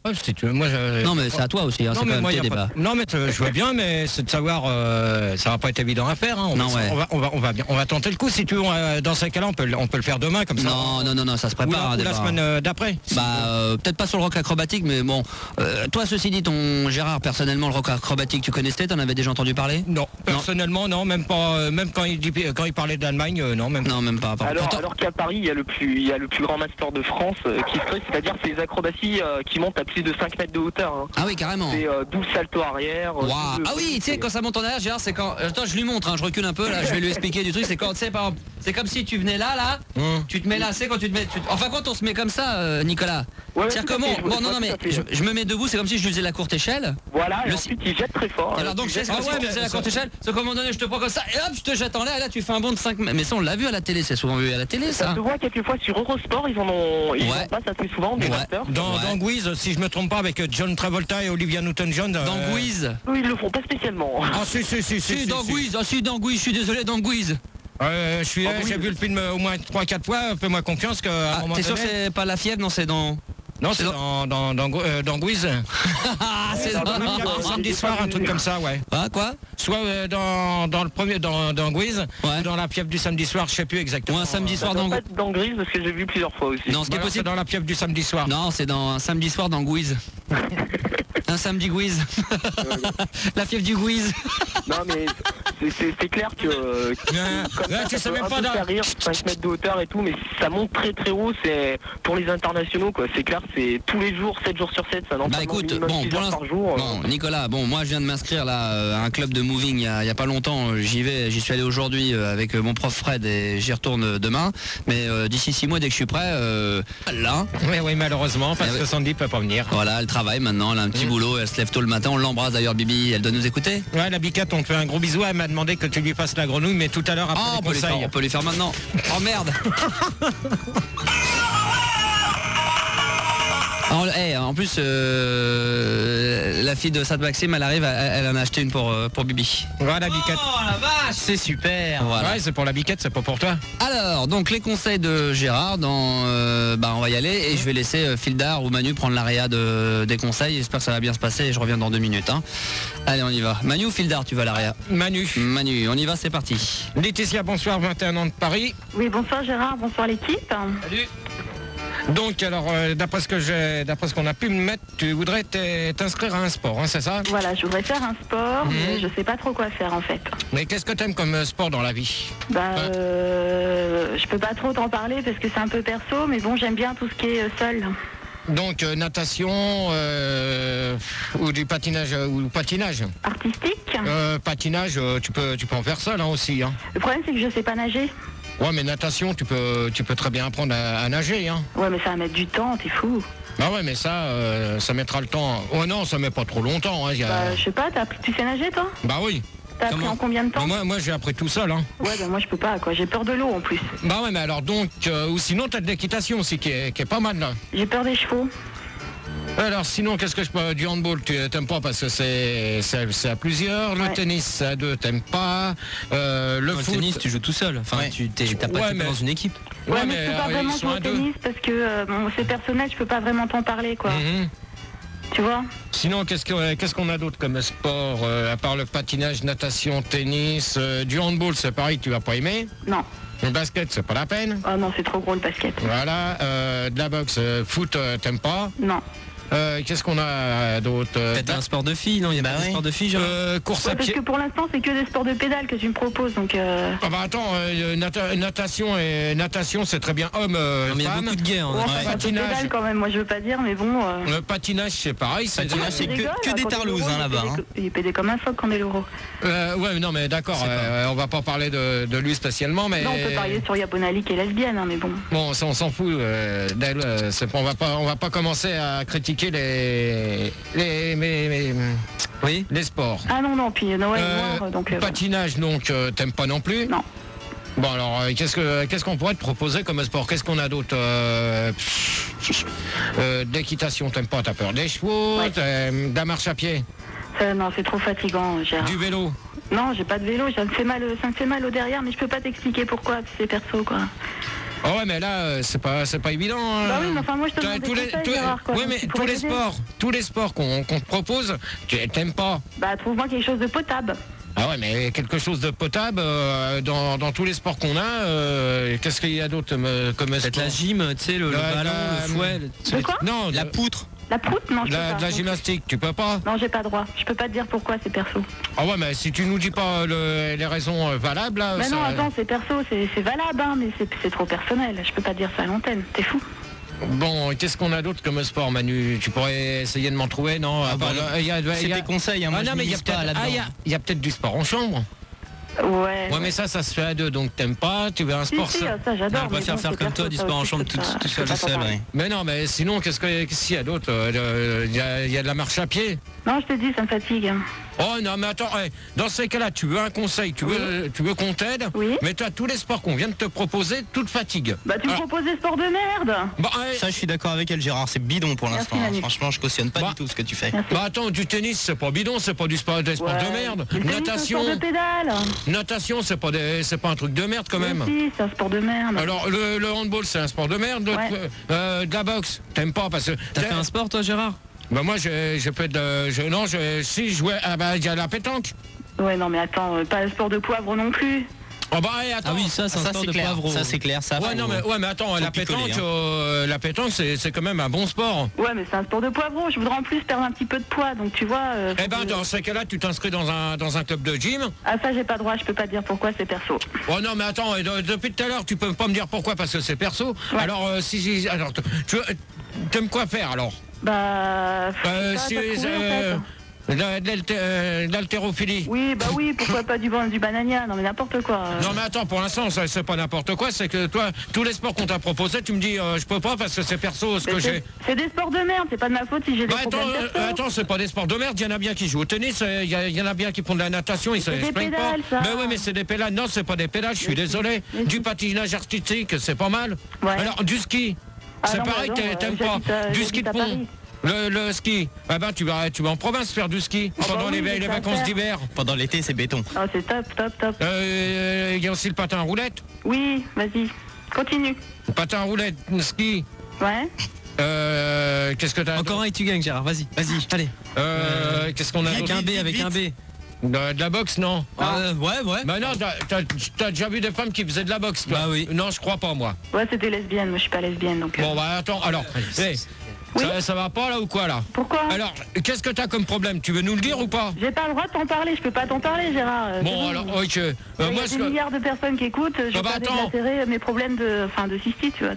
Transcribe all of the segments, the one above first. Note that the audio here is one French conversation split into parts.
Ouais, si tu veux, moi, Non, mais c'est à toi aussi, hein, c'est quand même tes débats. Non, mais je vois bien, mais c'est de savoir, ça va pas être évident à faire. Hein. Non, ouais. On va tenter le coup. Si tu veux, dans ces cas-là, on peut le faire demain, comme ça. Non, ça se prépare. Ou la semaine d'après. Peut-être pas sur le rock acrobatique, mais bon. Toi, ceci dit, ton Gérard, personnellement, le rock acrobatique, tu connaissais, t'en avais déjà entendu parler? Non, personnellement, non, même pas. Même quand il parlait d'Allemagne, non, même pas. Non, même pas. Alors qu'à Paris, il y a le plus grand master de France qui se crée, c'est-à-dire c'est les acrobaties qui montent à plus de 5 mètres de hauteur. Hein. Ah oui, carrément. C'est 12 saltos arrière. Wow. Ah oui, tu sais, quand ça monte en arrière, Gérard, c'est quand. Attends, je lui montre, hein, je recule un peu, là, je vais lui expliquer du truc. C'est quand, tu sais, par exemple, c'est comme si tu venais là, tu te mets là, c'est quand tu te mets. Enfin, quand on se met comme ça, Nicolas. Ouais, c'est-à-dire comment. Bon, non, mais je me mets debout, c'est comme si je lui faisais la courte échelle. Voilà, et ensuite il jette très fort. Alors donc, c'est comme si tu faisais la courte échelle, c'est qu'à un moment donné, je te prends comme ça, et hop, je te jette en l'air, et là, tu fais un bond de 5 mètres. Mais ça, on l'a vu à la télé, c'est souvent vu à la télé, ça. Ça se voit quelquefois sur Eurosport, ils en passent assez souvent, des masters. Dans Guise, si je me trompe pas, avec John Travolta et Olivia Newton-John. Dans Guise. Oui, ils le font pas spécialement. Ah si, dans Guise, dans Guise, je suis désolé, dans Guise. Je suis là, j'ai vu le film au moins 3-4 fois, fais-moi confiance qu'à un moment t'es donné... sûr que c'est pas La Fièvre, non, c'est dans... Non, c'est dans Guise. C'est dans samedi soir, un truc comme ça, ouais. Ah, quoi? Soit dans le premier, dans Guise, dans la pieuvre du samedi soir, je sais plus exactement. Ou un samedi soir dans Guise, parce que j'ai vu plusieurs fois aussi. Non, ce qui est possible, c'est dans la pieuvre du samedi soir. Non, c'est dans un samedi soir dans Guise. Un samedi Guise. La fièvre du Guise. Non, mais c'est clair que... tu sais même pas... 5 mètres de hauteur et tout, mais ça monte très très haut, c'est pour les internationaux, quoi. C'est clair, c'est tous les jours, 7 jours sur 7, ça n'en écoute, bon, pour l'instant, bon, Nicolas, bon, moi je viens de m'inscrire là à un club de moving il y a pas longtemps, j'y suis allé aujourd'hui avec mon prof Fred et j'y retourne demain, mais d'ici 6 mois, dès que je suis prêt, là. Oui, malheureusement, parce que Sandy peut pas venir. Voilà, elle travaille maintenant, elle a un petit boulot, elle se lève tôt le matin, on l'embrasse d'ailleurs, Bibi, elle doit nous écouter. Ouais, la Biquette, on te fait un gros bisou, elle m'a demandé que tu lui fasses la grenouille, mais tout à l'heure après les conseils. On peut lui faire maintenant. Oh merde. En plus, la fille de Sainte-Maxime, elle arrive, elle en a acheté une pour Bibi. Voilà, la Biquette. Oh la vache, c'est super. Voilà. Ouais, c'est pour la Biquette, c'est pas pour toi. Alors, donc les conseils de Gérard, on va y aller et je vais laisser Fildar ou Manu prendre l'aréa des conseils. J'espère que ça va bien se passer et je reviens dans 2 minutes. Hein. Allez, on y va. Manu ou Fildar, tu vas à l'aréa? Manu, on y va, c'est parti. Laetitia, bonsoir, 21 ans de Paris. Oui, bonsoir Gérard, bonsoir l'équipe. Salut. Donc, alors, d'après ce qu'on a pu me mettre, tu voudrais t'inscrire à un sport, hein, c'est ça? Voilà, je voudrais faire un sport, mais je sais pas trop quoi faire en fait. Mais qu'est-ce que t'aimes comme sport dans la vie? Je peux pas trop t'en parler parce que c'est un peu perso, mais bon, j'aime bien tout ce qui est seul. Donc, natation ou du patinage Artistique. Patinage, tu peux en faire seul, hein, aussi, hein. Le problème, c'est que je sais pas nager. Ouais, mais natation, tu peux très bien apprendre à nager, hein. Ouais, mais ça va mettre du temps, t'es fou. Bah ouais, mais ça mettra le temps. Oh non, ça met pas trop longtemps, hein. Je sais pas, tu sais nager, toi? Bah oui. T'as appris en combien de temps? Moi j'ai appris tout seul, hein. Ouais, moi je peux pas, quoi. J'ai peur de l'eau en plus. Bah ouais, mais alors donc, ou sinon t'as de l'équitation aussi qui est pas mal, là. J'ai peur des chevaux. Alors sinon, qu'est-ce que je peux... Du handball, tu t'aimes pas parce que c'est à plusieurs. Le tennis, c'est à 2, t'aimes pas. Le foot... tennis, tu joues tout seul. Enfin, t'as pas été dans une équipe. Ouais, mais je peux pas vraiment jouer au tennis parce que c'est personnel, je peux pas vraiment t'en parler, quoi. Tu vois? Sinon, qu'est-ce qu'on a d'autre comme sport, à part le patinage, natation, tennis, du handball, c'est pareil, tu vas pas aimer? Non. Le basket, c'est pas la peine? Oh non, c'est trop gros le basket. Voilà, de la boxe, foot, t'aimes pas? Non. Qu'est-ce qu'on a d'autre? Peut-être un sport de filles, non? Il y a pas un sport de filles, genre course à pied. Parce que pour l'instant, c'est que des sports de pédale que tu me proposes, donc... Ah bah attends, natation, c'est très bien homme, mais il y a femme. beaucoup de guerres. Patinage. Pédale quand même, moi je veux pas dire, mais bon... Le patinage, c'est pareil. Patinage, c'est que des tarlouses, hein, là-bas. Il est pédé comme un phoque quand est l'euro. Ouais, non, mais d'accord, on va pas parler de lui spécialement, mais... Non, on peut parler sur Yabonali qui est lesbienne, hein, mais bon. Bon, ça, on s'en fout d'elle, on va pas commencer à critiquer les sports. Ah non, puis Noël noir, donc... patinage, donc, t'aimes pas non plus? Non. Bon, alors, qu'est-ce qu'on pourrait te proposer comme sport? Qu'est-ce qu'on a d'autre? D'équitation, t'aimes pas? T'as peur des chevaux? De la marche à pied? Non, c'est trop fatigant, Gérard. Du vélo? Non, j'ai pas de vélo, ça me fait mal au derrière, mais je peux pas t'expliquer pourquoi, c'est perso, quoi. Oh ouais, mais là, c'est pas évident. Hein. Bah oui, mais enfin, moi, je te demande des conseils, Gérard, quoi. Oui, mais tous les sports qu'on te propose, tu t'aimes pas. Bah, trouve-moi quelque chose de potable. Ah ouais, mais quelque chose de potable, dans tous les sports qu'on a, qu'est-ce qu'il y a d'autre comme Peut-être sport? la gym, tu sais, le ballon, le fouet. De quoi? Non, la poutre. La poutre? Non, je peux pas. De la gymnastique, tu peux pas? Non, j'ai pas droit. Je peux pas te dire pourquoi, c'est perso. Ah ouais, mais si tu nous dis pas les raisons valables, là... Mais ça... non, attends, c'est perso, c'est valable, hein, mais c'est trop personnel. Je peux pas te dire ça à l'antenne. T'es fou? Bon, qu'est-ce qu'on a d'autre comme sport, Manu? Tu pourrais essayer de m'en trouver, non? C'est tes conseils, hein, moi non, mais il y a peut-être du sport en chambre. Ouais. Ouais, mais ça se fait à deux, donc t'aimes pas, tu veux un sport... Si, ça j'adore. On va faire comme toi, du sport en chambre tout seul. Mais non, mais sinon, qu'est-ce qu'il y a d'autre? Il y a de la marche à pied. Non, je te dis, ça me fatigue. Oh non, mais attends, dans ces cas-là, tu veux un conseil, tu veux qu'on t'aide, oui. Mais toi, tous les sports qu'on vient de te proposer, tout te fatigue. Bah, tu me proposes des sports de merde. Bah, ça, je suis d'accord avec elle, Gérard, c'est bidon pour l'instant. Franchement, je cautionne pas du tout ce que tu fais. Merci. Bah attends, du tennis, c'est pas bidon, c'est pas des sports de merde. Natation, c'est un sport de pédale. Natation, c'est pas un truc de merde quand même. Si, c'est un sport de merde. Alors, le handball, c'est un sport de merde. De la boxe, t'aimes pas parce que... T'as fait un sport, toi, Gérard? Bah moi, j'ai fait si je jouais... Ah bah, il y a la pétanque. Ouais, non, mais attends, pas le sport de poivre non plus. Oh bah, attends. Ah oui, ça, c'est un sport de poivre. Ça, c'est clair, ça. Mais attends, la pétanque, c'est quand même un bon sport. Ouais, mais c'est un sport de poivron. Je voudrais en plus perdre un petit peu de poids, donc tu vois... Eh ben, dans ce cas-là, tu t'inscris dans un club de gym. Ah, ça, j'ai pas droit, je peux pas te dire pourquoi, c'est perso. Oh non, mais attends, depuis tout à l'heure, tu peux pas me dire pourquoi, parce que c'est perso. Ouais. Alors, alors, tu aimes quoi faire, alors? Bah... L'haltérophilie. Oui, bah oui, pourquoi pas du banania, non mais n'importe quoi. Non mais attends, pour l'instant, c'est pas n'importe quoi, c'est que toi, tous les sports qu'on t'a proposé, tu me dis, je peux pas parce que c'est perso ce que j'ai. C'est des sports de merde, c'est pas de ma faute si j'ai des problèmes perso. Attends, c'est pas des sports de merde, il y en a bien qui jouent au tennis, il y en a bien qui font de la natation, ils se plaignent pas. Ça. Mais oui, mais c'est des pédales, non, c'est pas des pédales, je suis désolé. Du patinage artistique, c'est pas mal. Ouais. Alors, du ski, c'est pareil, t'aimes pas. Du ski de fond. Le ski, ah ben tu vas en province faire du ski pendant les vacances d'hiver. Pendant l'été, c'est béton. Oh, c'est top. Il y a aussi le patin à roulette. Oui, vas-y, continue. Patin à roulette, ski. Ouais. Qu'est-ce que t'as? Encore un et tu gagnes, Gérard, vas-y, allez. Qu'est-ce qu'on a? Avec un B. De la boxe, non? Ouais. Bah non, t'as déjà vu des femmes qui faisaient de la boxe, toi? Bah oui. Non, je crois pas, moi. Ouais, c'était lesbienne, moi je suis pas lesbienne, donc... Bon, bah attends, alors... Oui. Ça va pas là ou quoi là? Pourquoi? Alors, qu'est-ce que t'as comme problème? Tu veux nous le dire ou pas? J'ai pas le droit de t'en parler, je peux pas t'en parler, Gérard. Bon, alors, ok. Il y a des milliards de personnes qui écoutent, je vais pas désattirer mes problèmes de cystite, tu vois.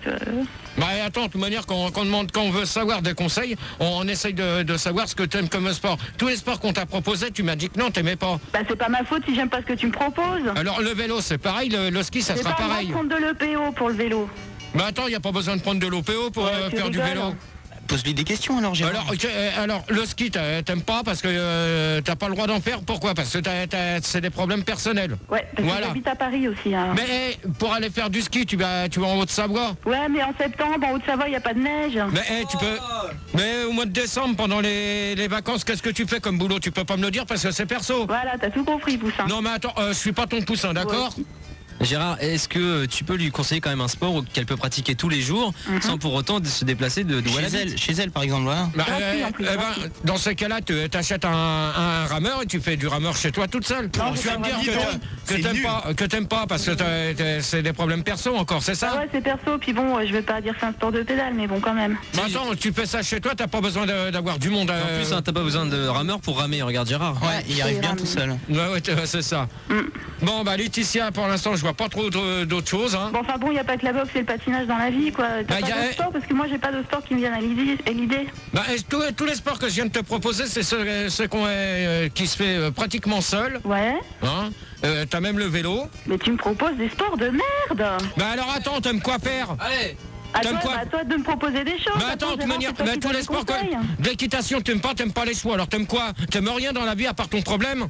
Bah attends, de toute manière, quand on veut savoir des conseils, on essaye de savoir ce que t'aimes comme sport. Tous les sports qu'on t'a proposé, tu m'as dit que non, t'aimais pas. Bah c'est pas ma faute si j'aime pas ce que tu me proposes. Alors le vélo, c'est pareil, le ski, ça sera pareil. Je vais pas prendre de l'EPO pour le vélo. Bah attends, y a pas besoin de prendre de l'OPO pour faire du vélo. Pose-lui des questions alors, Gérard. Alors le ski, t'aimes pas parce que t'as pas le droit d'en faire. Pourquoi? Parce que c'est des problèmes personnels. Ouais, parce que j'habite à Paris aussi. Hein. Mais pour aller faire du ski, tu vas en Haute-Savoie. Ouais, mais en septembre, en Haute-Savoie, il y a pas de neige. Mais tu peux. Mais au mois de décembre, pendant les vacances, qu'est-ce que tu fais comme boulot? Tu peux pas me le dire parce que c'est perso. Voilà, t'as tout compris, poussin. Non, mais attends, je suis pas ton poussin, d'accord? Ouais. Gérard, est-ce que tu peux lui conseiller quand même un sport qu'elle peut pratiquer tous les jours sans pour autant se déplacer de chez elle par exemple, voilà. Dans ce cas-là, tu achètes un rameur et tu fais du rameur chez toi toute seule. Non, tu vas me dire que t'aimes pas parce que c'est des problèmes perso encore, c'est ça? Ouais, c'est perso, puis bon, je vais pas dire que c'est un sport de pédale, mais bon quand même. Bah attends, tu fais ça chez toi, t'as pas besoin d'avoir du monde. En plus, t'as pas besoin de rameur pour ramer, regarde Gérard. Ouais, il arrive bien tout seul. Ouais, c'est ça. Bon, bah Laetitia, pour l'instant, je vois pas trop d'autres choses. Hein. Bon, enfin bon, il n'y a pas que la boxe et le patinage dans la vie, quoi. T'as pas d'autres sports? Parce que moi, j'ai pas de sport qui me viennent à l'idée. Bah, tous les sports que je viens de te proposer, c'est ceux qui se fait pratiquement seul. Ouais. Hein, t'as même le vélo. Mais tu me proposes des sports de merde. Bah alors attends, t'aimes quoi faire? Allez. À toi de me proposer des choses. Mais attends, de manière, tous les sports, de l'équitation, t'aimes pas les choix. Alors t'aimes quoi? T'aimes rien dans la vie à part ton problème?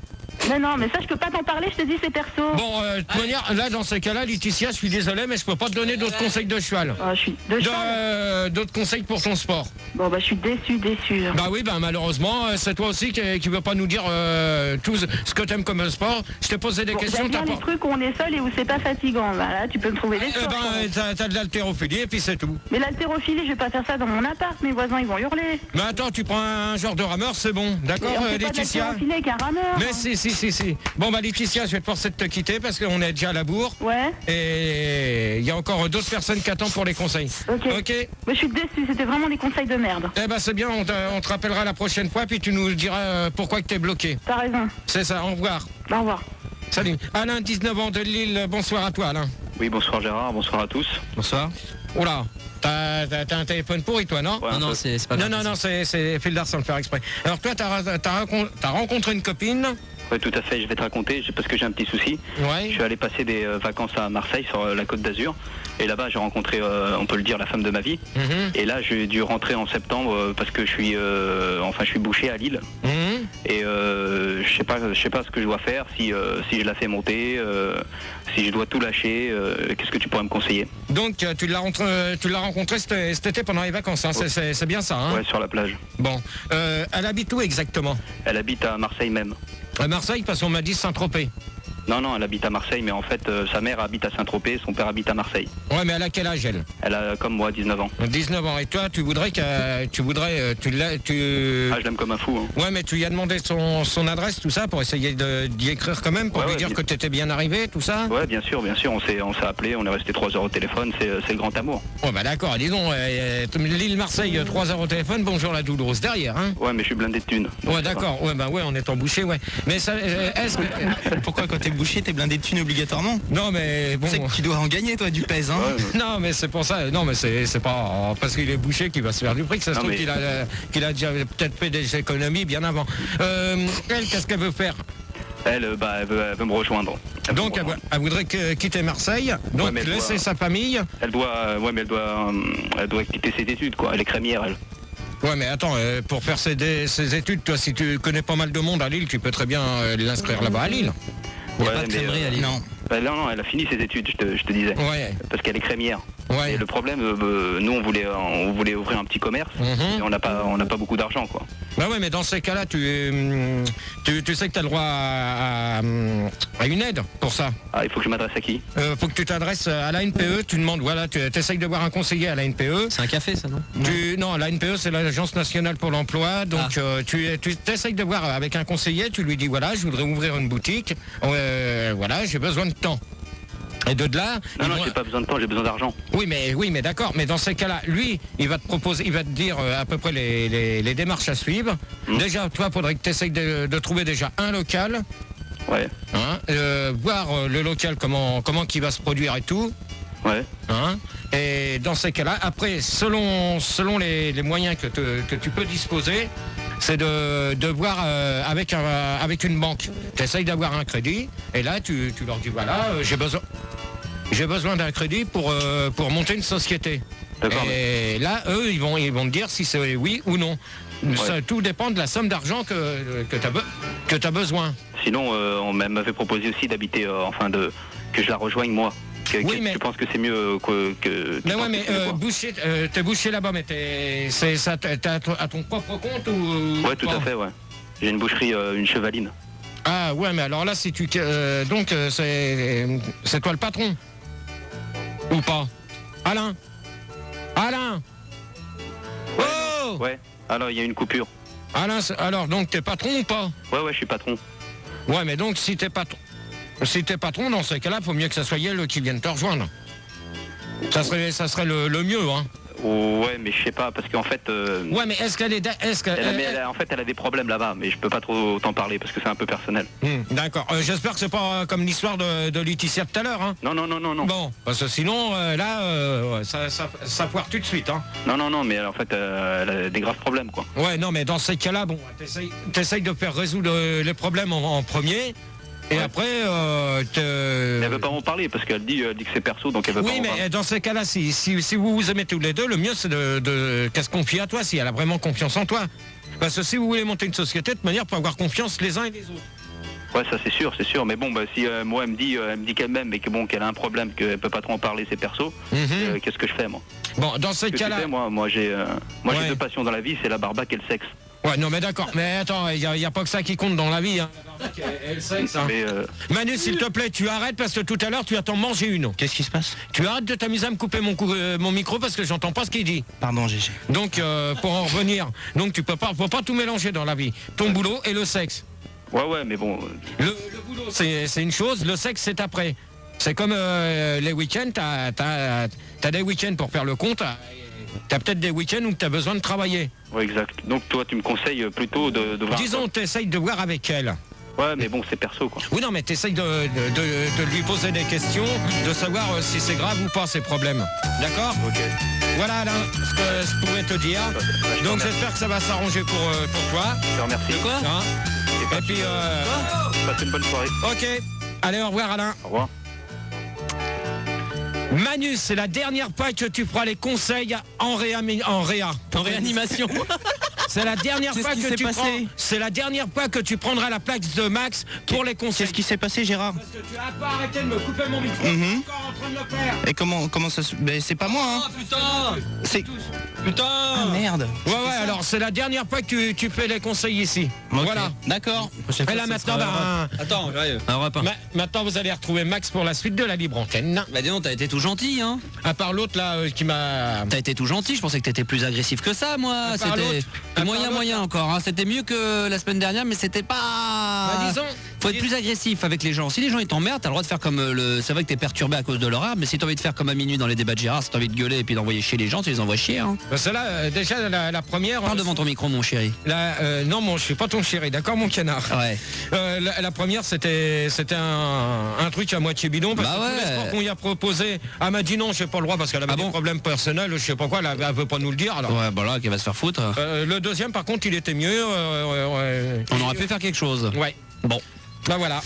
Non, mais ça, je peux pas t'en parler, je te dis, c'est perso. Bon, de toute manière, là, dans ces cas-là, Laetitia, je suis désolé, mais je peux pas te donner d'autres conseils de cheval. Je suis de cheval. D'autres conseils pour ton sport. Bon, je suis déçu. Bah oui, malheureusement, c'est toi aussi qui veux pas nous dire tout ce que t'aimes comme sport. Je t'ai posé des questions. J'aime bien les trucs où on est seul et où c'est pas fatigant. Voilà, tu peux me trouver des sports. T'as de l'haltérophilie et puis c'est tout. Mais l'haltérophilie, je vais pas faire ça dans mon appart. Mes voisins, ils vont hurler. Mais attends, tu prends un genre de rameur, c'est bon. D'accord, Laetitia? Pas de avec un rameur. Mais si. Bon, Laetitia, je vais te forcer de te quitter parce qu'on est déjà à la bourre. Ouais. Et il y a encore d'autres personnes qui attendent pour les conseils. Ok. Mais je suis déçu, c'était vraiment des conseils de merde. Eh ben c'est bien, on te rappellera la prochaine fois, puis tu nous diras pourquoi que t'es bloqué. T'as raison. C'est ça, au revoir. Au revoir. Salut. Alain, 19 ans de Lille, bonsoir à toi Alain. Oui, bonsoir Gérard, bonsoir à tous. Bonsoir. Oula, t'as un téléphone pourri toi, non? Ouais, non, c'est pas grave. Non, c'est Fildar sans le faire exprès. Alors toi, t'as rencontré une copine? Oui, tout à fait, je vais te raconter, parce que j'ai un petit souci. Ouais. Je suis allé passer des vacances à Marseille, sur la Côte d'Azur. Et là-bas, j'ai rencontré, on peut le dire, la femme de ma vie. Et là, j'ai dû rentrer en septembre parce que je suis bouché à Lille. Et je sais pas ce que je dois faire, si je la fais monter, si je dois tout lâcher. Qu'est-ce que tu pourrais me conseiller? Donc tu l'as rencontrée cet été pendant les vacances, hein, c'est bien ça, hein? Ouais, sur la plage. Bon, elle habite où exactement? Elle habite à Marseille même. À Marseille, parce qu'on m'a dit Saint-Tropez. Non, elle habite à Marseille, mais en fait, sa mère habite à Saint-Tropez, son père habite à Marseille. Ouais, mais elle a quel âge, elle? Elle a, comme moi, 19 ans. 19 ans. Et toi, tu voudrais Ah, je l'aime comme un fou. Hein. Ouais, mais tu lui as demandé son adresse, tout ça, pour essayer d'y écrire quand même, pour lui dire que tu étais bien arrivé, tout ça? Ouais, bien sûr. On s'est appelé, on est resté 3 heures au téléphone, c'est le grand amour. Ouais, d'accord, dis donc, Lille-Marseille, 3 heures au téléphone, bonjour la douloureuse derrière, hein? Ouais, mais je suis blindé de thunes. Ouais, d'accord, ouais, on est embouché, ouais. Mais ça, est-ce que... Pourquoi quand t'es bouché, t'es blindé de thunes obligatoirement? Non, mais bon... Tu sais que tu dois en gagner, toi, du pèse, hein? Ouais, Non, mais c'est pour ça, non, mais c'est pas parce qu'il est bouché qu'il va se faire du prix, que ça se trouve qu'il a déjà peut-être fait des économies bien avant. Elle, qu'est-ce qu'elle veut faire? Elle veut me rejoindre. Donc elle voudrait quitter Marseille, donc laisser sa famille. Elle doit quitter ses études, quoi. Elle est crémière, elle. Ouais, mais attends, pour faire ses études, toi, si tu connais pas mal de monde à Lille, tu peux très bien l'inscrire là-bas à Lille. Il n'y a pas de crèmerie à Lille. Non. Non, elle a fini ses études, je te disais. Ouais. Parce qu'elle est crémière. Ouais. Et le problème, nous, on voulait ouvrir un petit commerce, et on n'a pas beaucoup d'argent, quoi. Bah ouais, mais dans ces cas-là, tu sais que tu as le droit à une aide pour ça. Ah, il faut que je m'adresse à qui? Faut que tu t'adresses à l'ANPE, tu demandes, voilà, tu essayes de voir un conseiller à l'ANPE. C'est un café, ça, non? Non, l'ANPE, c'est l'Agence nationale pour l'emploi. Donc, tu essayes de voir avec un conseiller, tu lui dis, voilà, je voudrais ouvrir une boutique. Voilà, j'ai besoin de temps. Et de là... Non, j'ai pas besoin de temps, j'ai besoin d'argent. Oui, mais d'accord. Mais dans ces cas-là, lui, il va te proposer, il va te dire à peu près les démarches à suivre. Déjà, toi, il faudrait que tu essayes de trouver déjà un local. Ouais. Hein, voir le local, comment qu'il va se produire et tout. Ouais. Hein, et dans ces cas-là, après, selon les moyens que tu peux disposer, c'est de voir avec une banque. Tu essayes d'avoir un crédit, et là, tu leur dis, voilà, j'ai besoin d'un crédit pour monter une société. D'accord. Et là, eux, ils vont te dire si c'est oui ou non. Ouais. Ça, tout dépend de la somme d'argent que tu as besoin. Sinon, on m'avait proposé aussi d'habiter, que je la rejoigne moi. Oui, mais... Tu penses que c'est mieux que... Mais ouais, mais t'es bouché là-bas, mais t'es à ton propre compte ou... Ouais, tout à fait, ouais. J'ai une boucherie, une chevaline. Ah ouais, mais alors là, si tu... donc, c'est toi le patron? Ou pas? Alain? Oh! Ouais, alors il y a une coupure. Alain, alors, donc t'es patron ou pas? Ouais, je suis patron. Ouais, mais donc, si t'es patron, dans ce cas-là, il faut mieux que ça soit elle qui vienne te rejoindre. Ça serait le mieux, hein. Ouais, mais je sais pas, parce qu'en fait... Ouais, mais est-ce qu'elle est... En fait, elle a des problèmes là-bas, mais je peux pas trop t'en parler, parce que c'est un peu personnel. D'accord. J'espère que c'est pas comme l'histoire de Laetitia tout à l'heure, hein. Non. Bon, parce que sinon, là, ça foire tout de suite, hein. Non, mais en fait, elle a des graves problèmes, quoi. Ouais, non, mais dans ces cas-là, bon, t'essayes de faire résoudre les problèmes en premier... Et après, elle veut pas m'en parler parce qu'elle dit que c'est perso, donc elle veut pas m'en parler. Oui, mais dans ces cas-là, si vous vous aimez tous les deux, le mieux c'est qu'elle se confie à toi, si elle a vraiment confiance en toi. Parce que si vous voulez monter une société, de manière pour avoir confiance les uns et les autres. Ouais, ça c'est sûr. Mais bon, bah, si moi elle me dit qu'elle m'aime, mais que bon, qu'elle a un problème, qu'elle peut pas trop en parler ses persos, qu'est-ce que je fais moi? Bon, dans ce cas-là, moi j'ai deux passions dans la vie, c'est la barbaque et le sexe. Ouais, non mais d'accord, mais attends, il n'y a pas que ça qui compte dans la vie, hein. La barbaque et le sexe, hein. Manu, s'il te plaît, tu arrêtes parce que tout à l'heure tu as t'en mangé une. Qu'est-ce qui se passe? Tu arrêtes de t'amuser à me couper mon micro parce que j'entends pas ce qu'il dit. Pardon, Gégé. Donc, pour en revenir, donc tu peux pas tout mélanger dans la vie. Ton boulot et le sexe. Ouais, mais bon. Le boulot, c'est une chose, le sexe, c'est après. C'est comme les week-ends, t'as des week-ends pour faire le compte. T'as peut-être des week-ends où t'as besoin de travailler. Oui, exact. Donc toi, tu me conseilles plutôt de voir... Disons, t'essayes de voir avec elle. Ouais, mais bon, c'est perso, quoi. Oui, non, mais t'essayes de lui poser des questions, de savoir si c'est grave ou pas, ces problèmes. D'accord? Ok. Voilà, Alain, ce que je pouvais te dire. Donc, j'espère que ça va s'arranger pour toi. Je te remercie. De quoi? Hein? Et puis... Passez une bonne soirée. Ok. Allez, au revoir, Alain. Au revoir. Manu, c'est la dernière fois que tu feras les conseils en réanimation. C'est la dernière fois que tu prends. C'est la dernière fois que tu prendras la place de Max pour les conseils. Qu'est-ce qui s'est passé, Gérard? Parce que tu as pas arrêté de me couper mon micro. Encore en train de le faire. Et comment ça se... Ben, c'est pas moi, hein. Putain. Putain. Ah, merde. Ouais, alors c'est la dernière fois que tu fais les conseils ici. Okay. Voilà. D'accord. Et là maintenant, attends, j'arrive. Maintenant vous allez retrouver Max pour la suite de la libre antenne. Bah dis donc, t'as été tout gentil, hein. À part l'autre là qui m'a... T'as été tout gentil, je pensais que t'étais plus agressif que ça, moi. C'était moyen encore, hein. C'était mieux que la semaine dernière, mais c'était pas... Bah, disons... Faut être plus agressif avec les gens. Si les gens ils t'emmerdent, t'as le droit de faire comme le... C'est vrai que t'es perturbé à cause de l'horaire, mais si t'as envie de faire comme à minuit dans les débats de Gérard, si t'as envie de gueuler et puis d'envoyer chier les gens, tu les envoies chier, hein. Bah, celle-là, déjà la première... Parle devant ton micro, mon chéri. Non, je suis pas ton chéri, d'accord, mon canard. Ouais. La première, c'était un truc à moitié bidon, parce que tous les sports qu'on y a proposé, elle m'a dit non, j'ai pas le droit, parce qu'elle avait des problèmes personnels, je sais pas quoi, elle veut pas nous le dire. Alors. Ouais, bah là, qu'elle va se faire foutre. Le deuxième, par contre, il était mieux. On aurait pu faire quelque chose. Ouais. Bon. Bah voilà.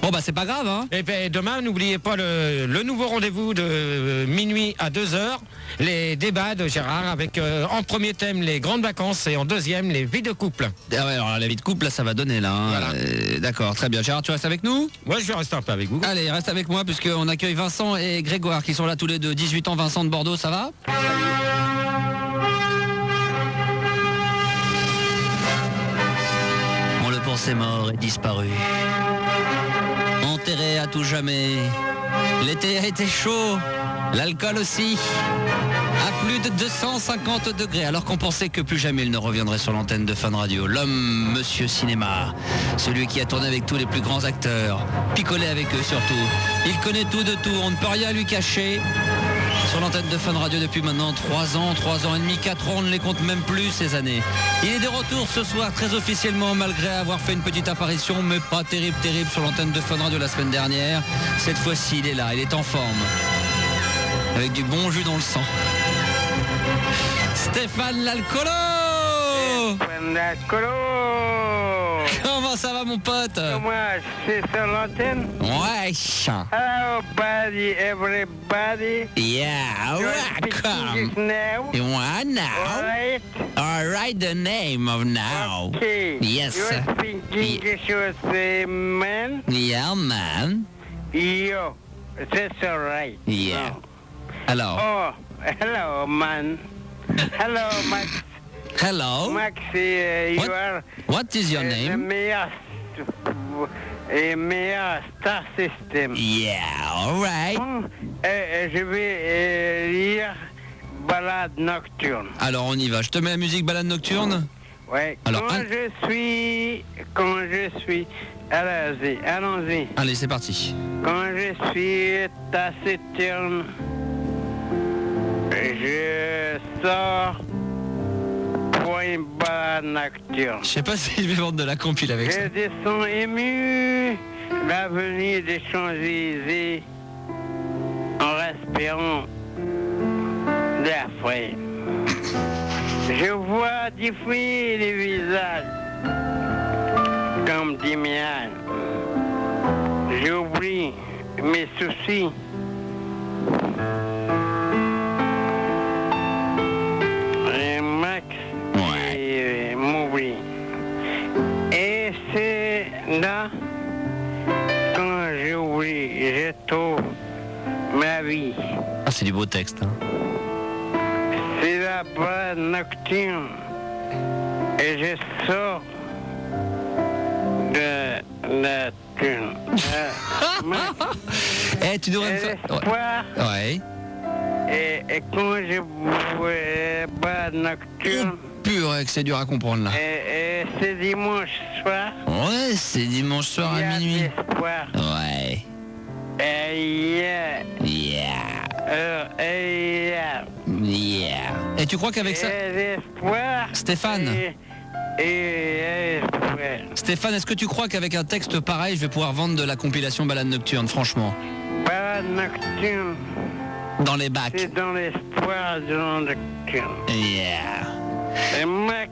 Bon bah c'est pas grave, hein. Et ben demain, n'oubliez pas le nouveau rendez-vous de minuit à 2h, les débats de Gérard avec en premier thème les grandes vacances et en deuxième les vies de couple. Ah ouais, alors la vie de couple là ça va donner là, hein. Voilà. D'accord, très bien. Gérard, tu restes avec nous? Moi je vais rester un peu avec vous. Allez, reste avec moi puisqu'on accueille Vincent et Grégoire qui sont là tous les deux. 18 ans, Vincent de Bordeaux, ça va? On le pensait mort et disparu. Enterré à tout jamais. L'été a été chaud, l'alcool aussi. À plus de 250 degrés, alors qu'on pensait que plus jamais il ne reviendrait sur l'antenne de Fun Radio. L'homme, Monsieur Cinéma, celui qui a tourné avec tous les plus grands acteurs, picolé avec eux surtout. Il connaît tout de tout, on ne peut rien lui cacher. Sur l'antenne de Fun Radio depuis maintenant 3 ans et demi, 4 ans, on ne les compte même plus ces années. Il est de retour ce soir très officiellement malgré avoir fait une petite apparition, mais pas terrible sur l'antenne de Fun Radio la semaine dernière. Cette fois-ci il est là, il est en forme. Avec du bon jus dans le sang. Stéphane l'Alcoolo! Stéphane l'Alcoolo! Comment ça va mon pote? Moi, c'est sur l'antenne? Ouais. Hello, buddy, everybody. Yeah, welcome. Now? You want now? Right. All right, the name of now. Okay. Yes. You speak English with man? Yeah, man. Yo, that's all right. Yeah. Alors. Oh, hello, man. Hello, Max. Hello. Max, you are... What is your The name? meilleur star system. Yeah, all right. Je vais lire Balade nocturne. Alors on y va. Je te mets la musique balade nocturne. Ouais. Alors, quand je suis, allons-y. Allez, c'est parti. Quand je suis taciturne, je sors pour une balade nocturne. Je sais pas si je vais vendre de la compile avec ça. Je descends ému l'avenue des Champs-Élysées en respirant l'air frais. Je vois défiler les visages comme des miels. J'oublie mes soucis. Et Max m'oublie. Et c'est là c'est du beau texte. Hein. C'est la balade nocturne. Et je sors de la thune. Tu devrais me faire... Ouais. Et quand je vois balade nocturne... Purée, que c'est dur à comprendre là. Et c'est dimanche soir. Ouais, c'est dimanche soir à minuit. L'espoir. Ouais. Et tu crois qu'avec ça... Stéphane. Stéphane, est-ce que tu crois qu'avec un texte pareil, je vais pouvoir vendre de la compilation Balade Nocturne, franchement? Balade Nocturne. Dans les bacs. C'est dans l'espoir de la nocturne. Et Max.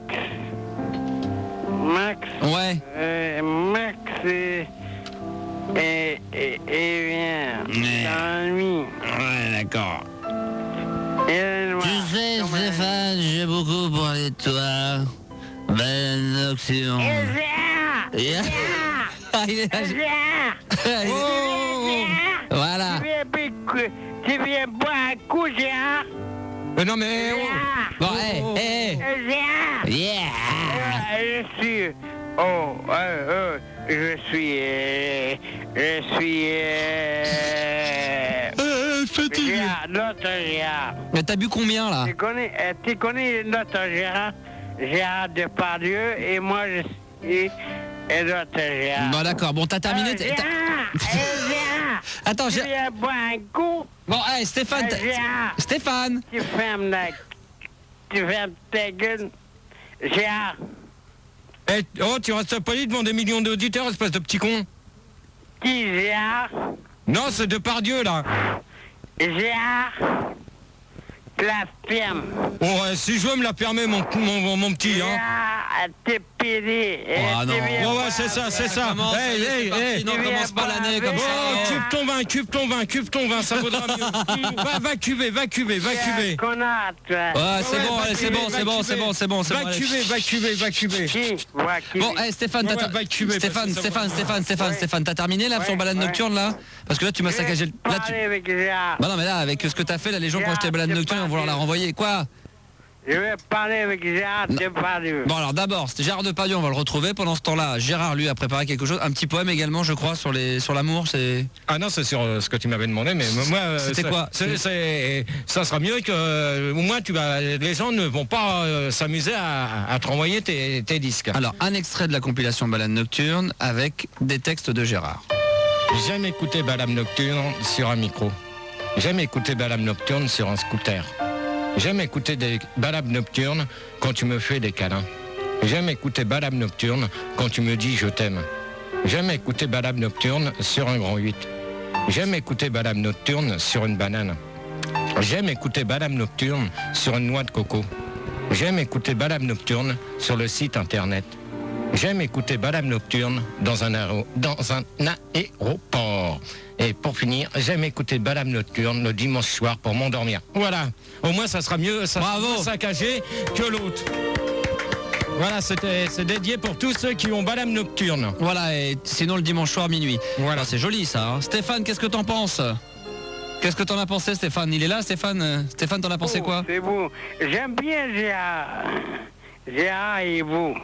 Ouais. Max et vient dans la nuit. Ouais, d'accord. Tu sais, Stéphane, j'ai beaucoup parlé de toi. Balade Nocturne. Voilà. Tu viens boire un coup, Gérard? Mais non, mais... Bon, Je suis fatigué. Notre Gérard. Mais t'as bu combien là? Tu connais notre Gérard? Gérard Depardieu et moi je suis notre Gérard. Bon d'accord, bon t'as terminé. Gérard. Attends, tu viens boire un coup? Bon, Stéphane. Stéphane. Tu fermes ta gueule. Gérard. Tu restes poli devant des millions d'auditeurs, espèce de petit con. Qui, Gérard? Non, c'est Depardieu, là. Gérard. La ferme. Oh, ouais, si je veux me la fermer, mon petit, hein. T'es pédé. Oh, non. Ouais, c'est ça. Non, commence pas l'année comme ça. Cuve ton vin, ça vaudra mieux. Va cuver. Connard, toi. Ouais, c'est bon. Va cuver. Bon, Stéphane, t'as terminé là sur Balade Nocturne là? Parce que là tu m'as saccagé le... Bah non mais là avec ce que t'as fait là, les gens quand j'étais Balade Nocturne ils vont vouloir la renvoyer. Quoi? Je vais parler avec Gérard Depardieu. Bon alors d'abord, c'était Gérard Depardieu, on va le retrouver. Pendant ce temps-là, Gérard lui a préparé quelque chose, un petit poème également je crois sur l'amour, c'est... Ah non, c'est sur ce que tu m'avais demandé, mais moi... C'était quoi? Ça sera mieux que... Au moins les gens ne vont pas s'amuser à te renvoyer tes disques. Alors un extrait de la compilation Balade Nocturne avec des textes de Gérard. J'aime écouter Balade Nocturne sur un micro. J'aime écouter Balade Nocturne sur un scooter. J'aime écouter des balades nocturnes quand tu me fais des câlins. J'aime écouter balades nocturnes quand tu me dis je t'aime. J'aime écouter balades nocturnes sur un grand 8. J'aime écouter balades nocturnes sur une banane. J'aime écouter balades nocturnes sur une noix de coco. J'aime écouter balades nocturnes sur le site internet. J'aime écouter balades nocturnes dans un aéroport. Et pour finir, j'aime écouter balade nocturne le dimanche soir pour m'endormir. Voilà, au moins ça sera mieux, ça sera moins saccagé que l'autre. Voilà, c'est dédié pour tous ceux qui ont balade nocturne. Voilà, et sinon le dimanche soir minuit. Voilà, c'est joli ça. Hein. Stéphane, qu'est-ce que t'en penses? Qu'est-ce que t'en as pensé, Stéphane? Il est là, Stéphane? Stéphane, t'en as pensé quoi? C'est beau. J'aime bien Gérard. Gérard et vous.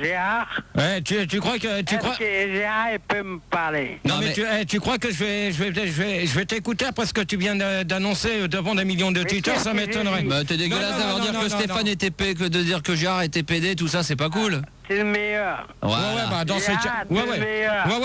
Gérard. Ouais, tu crois que Gérard il peut me parler? Non mais tu crois que je vais t'écouter après ce que tu viens d'annoncer devant des millions d'auditeurs, ça m'étonnerait. Bah t'es dégueulasse d'avoir dire que Stéphane était que de dire que Gérard était pédé, tout ça, c'est pas cool. C'est le meilleur. Voilà. Ouais, bah dans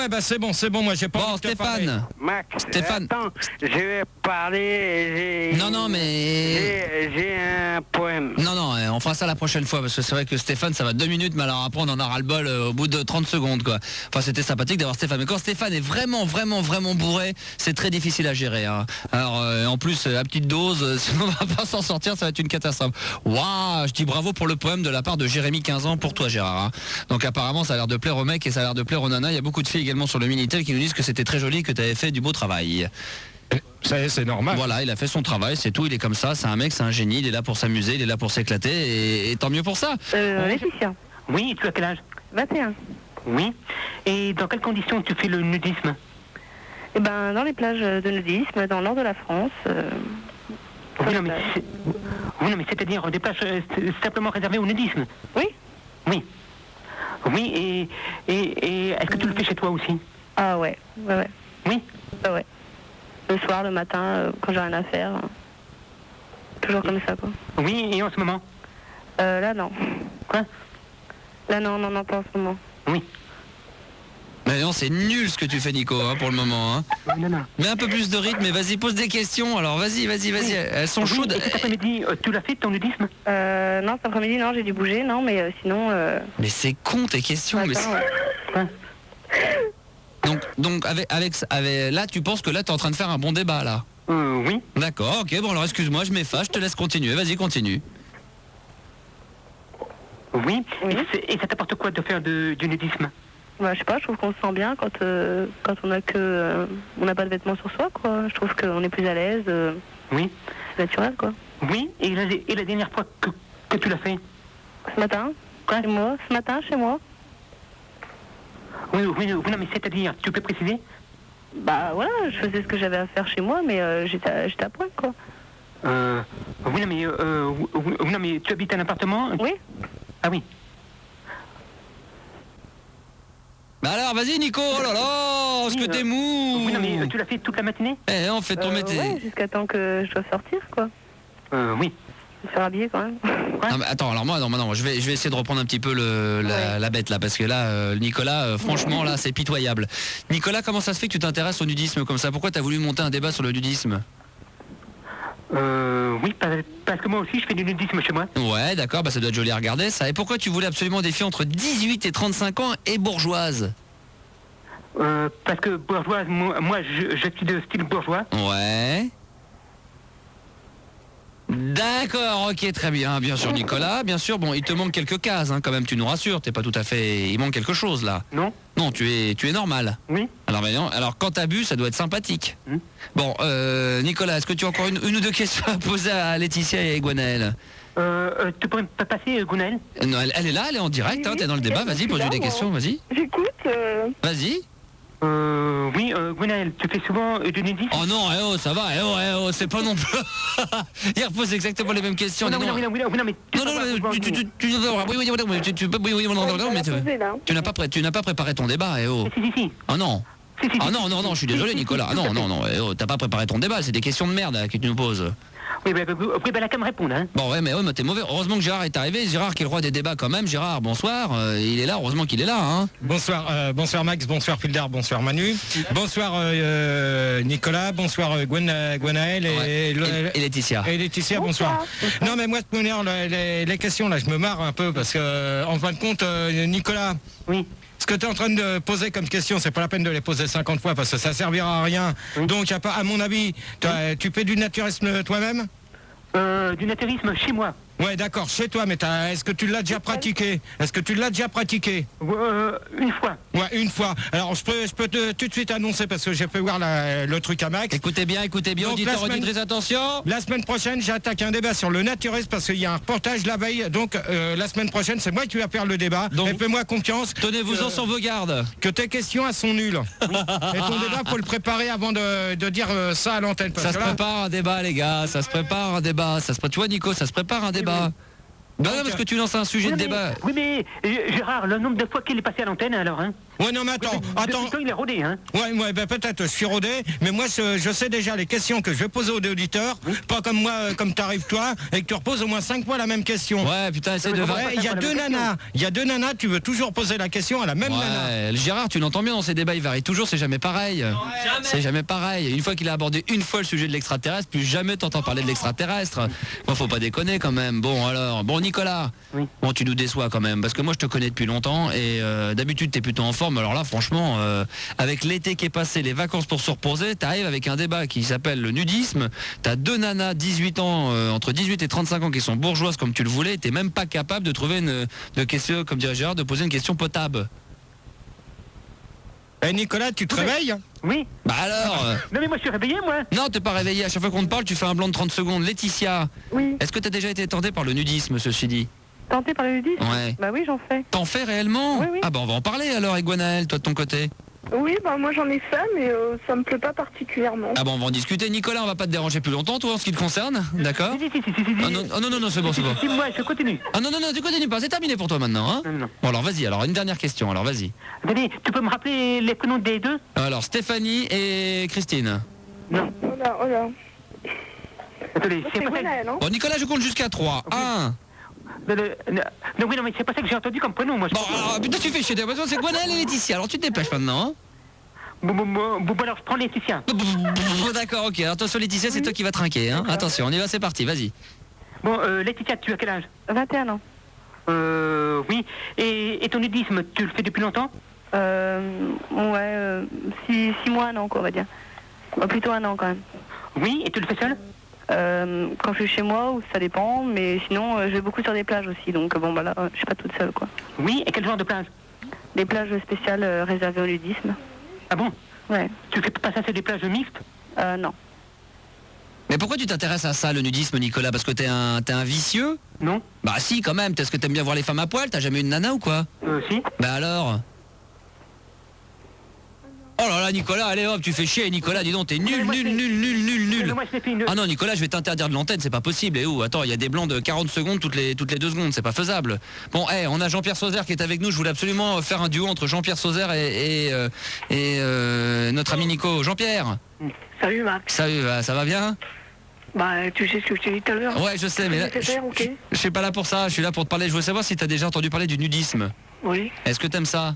bah c'est bon, moi j'ai pas bon, envie de te parler. Max, Stéphane. Attends, je vais parler. Non, mais... J'ai un poème. Non, on fera ça la prochaine fois, parce que c'est vrai que Stéphane, ça va 2 minutes, mais alors après on en aura le bol au bout de 30 secondes, quoi. Enfin, c'était sympathique d'avoir Stéphane. Mais quand Stéphane est vraiment bourré, c'est très difficile à gérer. Hein. Alors, en plus, à petite dose, si on va pas s'en sortir, ça va être une catastrophe. Waouh, je dis bravo pour le poème de la part de Jérémy, 15 ans, pour toi, Gérard. Hein. Donc apparemment ça a l'air de plaire aux mecs et ça a l'air de plaire aux nanas. Il y a beaucoup de filles également sur le Minitel qui nous disent que c'était très joli, que tu avais fait du beau travail. C'est normal. Voilà, il a fait son travail, c'est tout, il est comme ça, c'est un mec, c'est un génie, il est là pour s'amuser, il est là pour s'éclater et tant mieux pour ça. Laetitia. Oui, tu as quel âge? 21. Oui. Et dans quelles conditions tu fais le nudisme? Eh ben, dans les plages de nudisme, dans le nord de la France. Oui, non, mais c'est-à-dire des plages simplement réservées au nudisme. Oui. Oui. Oui, et est-ce que tu le fais chez toi aussi? Ah ouais. Oui. Ah ouais. Le soir, le matin, quand j'ai rien à faire. Toujours comme ça, quoi. Oui, et en ce moment? Là, non. Quoi? Là, non, pas en ce moment. Oui. Mais non, c'est nul ce que tu fais, Nico, pour le moment. Hein. Non. Mets un peu plus de rythme et vas-y, pose des questions. Alors, vas-y. Oui. Elles sont chaudes. Et cet après-midi, tu l'as fait, ton nudisme? Non, cet après-midi, non, j'ai dû bouger, non, mais sinon... Mais c'est con, tes questions. Attends, mais Donc avec là, tu penses que là, t'es en train de faire un bon débat, là? Oui. D'accord, ok, bon, alors excuse-moi, je m'efface, je te laisse continuer. Vas-y, continue. Oui. Et ça t'apporte quoi de faire du nudisme? Bah, je sais pas, je trouve qu'on se sent bien quand on n'a pas de vêtements sur soi, quoi. Je trouve qu'on est plus à l'aise. Oui. C'est naturel, quoi. Oui, et la dernière fois que tu l'as fait? Ce matin. Quoi? Chez moi. Ce matin, chez moi. Oui, non, mais c'est-à-dire, tu peux préciser? Bah voilà, je faisais ce que j'avais à faire chez moi, mais j'étais à point, quoi. Oui, non, mais tu habites un appartement? Oui. Ah oui. Bah alors, vas-y, Nico, oh là là, est-ce que t'es mou? Oui, non, mais tu l'as fait toute la matinée? On fait tomber tes... Ouais, jusqu'à temps que je dois sortir, quoi. Oui. Je vais faire habiller, quand même. Non, mais attends, alors moi, je vais essayer de reprendre un petit peu la bête, là, parce que là, Nicolas, franchement, là, c'est pitoyable. Nicolas, comment ça se fait que tu t'intéresses au nudisme comme ça? Pourquoi t'as voulu monter un débat sur le nudisme? Oui, parce que moi aussi, je fais du nudisme chez moi. Ouais, d'accord, bah ça doit être joli à regarder, ça. Et pourquoi tu voulais absolument des filles entre 18 et 35 ans et bourgeoises? Parce que bourgeoise, moi je suis de style bourgeois. Ouais. D'accord, ok, très bien, bien sûr, Nicolas, bien sûr. Bon, il te manque quelques cases, hein, quand même, tu nous rassures, t'es pas tout à fait... Il manque quelque chose, là. Non. Non, tu es normal. Oui. Alors quand t'as bu, ça doit être sympathique. Bon, Nicolas, est-ce que tu as encore une ou deux questions à poser à Laetitia et Gwenaël? Tu pourrais pas passer, Gwenaël? Non, elle est là, elle est en direct, hein, t'es dans le débat, vas-y, pose-lui des questions, vas-y. J'écoute. Vas-y. Oui, Gwenaël, tu fais souvent du nudisme? Oh non, ça va, c'est pas non plus... Il repose exactement les mêmes questions. Non, mais... Tu n'as pas préparé ton débat, Si. Oh non. Ah non, je suis désolé, Nicolas. Ah non, t'as pas préparé ton débat, c'est des questions de merde que tu nous poses. Oui, là, qu'à me répondre, hein. Bon, ouais, mais t'es mauvais. Heureusement que Gérard est arrivé. Gérard qui est le roi des débats quand même. Gérard, bonsoir. Il est là, heureusement qu'il est là, hein. Bonsoir Max, bonsoir Pildar, bonsoir Manu. Bonsoir Nicolas, bonsoir Gwenaël et Laetitia. Et Laetitia, bonsoir. Non mais moi, les questions là, je me marre un peu parce que, en fin de compte, Nicolas... Oui. Ce que tu es en train de poser comme question, c'est pas la peine de les poser 50 fois parce que ça servira à rien. Oui. Donc, y a pas, à mon avis, tu fais du naturisme toi-même? Du naturisme chez moi. Ouais, d'accord, chez toi, mais est-ce que tu l'as déjà pratiqué? Une fois. Ouais, une fois. Alors, je peux tout de suite annoncer, parce que j'ai fait voir le truc à Max. Écoutez bien, donc, auditrice, attention. La semaine prochaine, j'attaque un débat sur le naturisme, parce qu'il y a un reportage la veille. Donc, la semaine prochaine, c'est moi qui vais faire le débat. Donc, et fais-moi confiance. Tenez-vous-en sur vos gardes. Que tes questions, elles sont nulles. Oui. Et ton débat, faut le préparer avant de dire ça à l'antenne. Ça se prépare un débat, les gars. Ça se prépare un débat. Tu vois, Nico, ça se prépare un débat. Non, parce que tu lances un sujet de débat. Oui, mais Gérard, le nombre de fois qu'il est passé à l'antenne, alors, hein? Ouais, non, mais attends. Il est rodé, hein? Ouais, peut-être, je suis rodé, mais moi, je sais déjà les questions que je vais poser aux auditeurs, pas comme moi, comme t'arrives toi, et que tu reposes au moins 5 fois la même question. Ouais, putain, essaye de... Il y a deux nanas, tu veux toujours poser la question à la même nana. Gérard, tu l'entends bien dans ces débats, il varie toujours, c'est jamais pareil. C'est jamais pareil. Une fois qu'il a abordé une fois le sujet de l'extraterrestre, plus jamais t'entends parler de l'extraterrestre. Moi, faut pas déconner quand même. Bon, alors, Nicolas, bon, tu nous déçois quand même, parce que moi, je te connais depuis longtemps, et d'habitude, t'es plutôt en forme. Alors là, franchement, avec l'été qui est passé, les vacances pour se reposer, t'arrives avec un débat qui s'appelle le nudisme. T'as deux nanas, 18 ans, entre 18 et 35 ans, qui sont bourgeoises comme tu le voulais. T'es même pas capable de trouver une question, comme dirait Gérard, de poser une question potable. Eh Nicolas, tu te réveilles? Oui. Bah alors Non mais moi je suis réveillé, moi. Non, t'es pas réveillé. À chaque fois qu'on te parle, tu fais un blanc de 30 secondes. Laetitia. Oui. Est-ce que t'as déjà été tentée par le nudisme, ceci dit? Tentée par le nudisme? Ouais. Bah oui, j'en fais. T'en fais réellement? Oui, oui. Ah bah on va en parler alors avec Gwenaël, toi de ton côté. Oui, bah moi j'en ai fait, mais ça me plaît pas particulièrement. Ah bon, on va en discuter. Nicolas, on va pas te déranger plus longtemps, toi, en ce qui te concerne, d'accord? Non, c'est bon. Si, moi, je continue. Ah non, tu continues pas, c'est terminé pour toi maintenant, hein? Non. Bon, alors vas-y, alors une dernière question, alors vas-y. Attendez, tu peux me rappeler les prénoms des deux? Alors, Stéphanie et Christine. Non. Oh là. Attendez, c'est pas ça. Gwenaël, hein. Bon, Nicolas, je compte jusqu'à 3. 1. Non, oui, non, mais c'est pas ça que j'ai entendu comme prénom, moi. Bon, alors, putain, tu fais chier, t'as l'impression que c'est Gwenaël et Laetitia, alors tu te dépêches maintenant, hein? Bon, alors je prends Laetitia. D'accord, ok, attention Laetitia, c'est toi qui vas trinquer, hein? Attention, on y va, c'est parti, vas-y. Bon, Laetitia, tu as quel âge? 21 ans. Oui. Et ton nudisme, tu le fais depuis longtemps? Ouais, 6 mois, 1 an, quoi, on va dire. Plutôt 1 an, quand même. Oui, et tu le fais seul? Quand je suis chez moi, ça dépend, mais sinon, je vais beaucoup sur des plages aussi, donc bon, bah là, je suis pas toute seule, quoi. Oui, et quel genre de plage? Des plages spéciales réservées au nudisme. Ah bon? Ouais. Tu fais pas ça sur des plages mixtes? Non. Mais pourquoi tu t'intéresses à ça, le nudisme, Nicolas? Parce que t'es un vicieux? Non. Bah si, quand même, est-ce que t'aimes bien voir les femmes à poil? T'as jamais eu une nana ou quoi? Si. Bah alors? Oh là là, Nicolas, allez hop, tu fais chier, Nicolas, dis donc, t'es nul. Ah non, Nicolas, je vais t'interdire de l'antenne, c'est pas possible. Et où? Attends, il y a des blancs de 40 secondes toutes les 2 secondes, c'est pas faisable. Bon, on a Jean-Pierre Sauzère qui est avec nous, je voulais absolument faire un duo entre Jean-Pierre Sauzère et notre ami Nico. Jean-Pierre. Salut Max. Salut, ça va bien? Bah tu sais ce que je t'ai dit tout à l'heure. Ouais, je sais, mais là, je suis pas là pour ça, je suis là pour te parler. Je veux savoir si t'as déjà entendu parler du nudisme. Oui. Est-ce que t'aimes ça?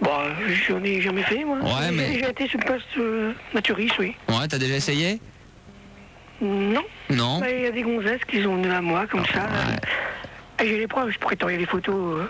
Bah j'en ai jamais fait moi. Ouais, mais... J'ai déjà été sur place naturiste, oui. Ouais, t'as déjà essayé? Non. Non. Il y a des gonzesses qui sont venues à moi comme ça. Ouais. J'ai les preuves, je pourrais t'envoyer les photos.